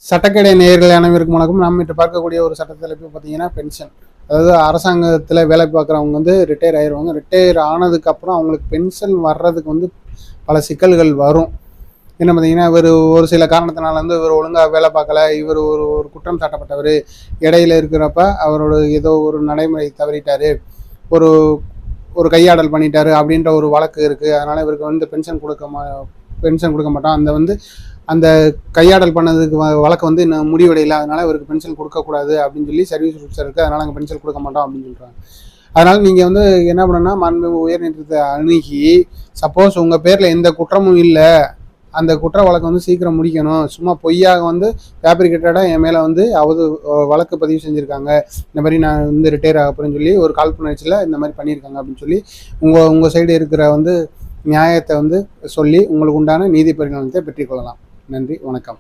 சட்டக்கடை நேயர்கள் அனைவருக்கும் வணக்கம். நாம் இன்று பார்க்கக்கூடிய ஒரு சட்ட தலைப்பு பார்த்தீங்கன்னா பென்ஷன். அதாவது அரசாங்கத்தில் வேலை பார்க்குறவங்க வந்து ரிட்டையர் ஆயிடுவாங்க. ரிட்டையர் ஆனதுக்கப்புறம் அவங்களுக்கு பென்ஷன் வர்றதுக்கு வந்து பல சிக்கல்கள் வரும். என்ன பார்த்தீங்கன்னா, இவர் ஒரு சில காரணத்தினால வந்து இவர் ஒழுங்காக வேலை பார்க்கல, இவர் ஒரு ஒரு குற்றம் சாட்டப்பட்டவர், இடையில இருக்கிறப்ப அவரோட ஏதோ ஒரு நடைமுறை தவறிட்டார், ஒரு ஒரு கையாடல் பண்ணிட்டாரு அப்படின்ற ஒரு வழக்கு இருக்குது. அதனால் இவருக்கு வந்து பென்ஷன் கொடுக்க மாட்டோம். அந்த கையாடல் பண்ணதுக்கு வழக்கு வந்து இன்னும் முடிவடையில, அதனால் இவருக்கு பென்ஷன் கொடுக்கக்கூடாது அப்படின்னு சொல்லி சர்வீஸ் ரூல்ஸ் இருக்குது. அதனால் நாங்கள் பென்ஷன் கொடுக்க மாட்டோம் அப்படின்னு சொல்கிறாங்க. அதனால் நீங்கள் வந்து என்ன பண்ணணும்னா, மாண்புமிகு உயர்நீதிமன்றத்தை அணுகி, சப்போஸ் உங்கள் பேரில் எந்த குற்றமும் இல்லை, அந்த குற்ற வழக்கு வந்து சீக்கிரம் முடிக்கணும், சும்மா பொய்யாக வந்து ஃபேப்ரிகேட்டடாக என் மேலே வந்து வழக்கு பதிவு செஞ்சுருக்காங்க, இந்த மாதிரி நான் வந்து ரிட்டையர் ஆக போகிறேன்னு சொல்லி ஒரு காழ்ப்புணர்ச்சியில் இந்த மாதிரி பண்ணியிருக்காங்க அப்படின்னு சொல்லி உங்கள் சைடு இருக்கிற வந்து நியாயத்தை வந்து சொல்லி உங்களுக்கு உண்டான நீதி பரிணாமத்தை பெற்றுக்கொள்ளலாம். நன்றி, வணக்கம்.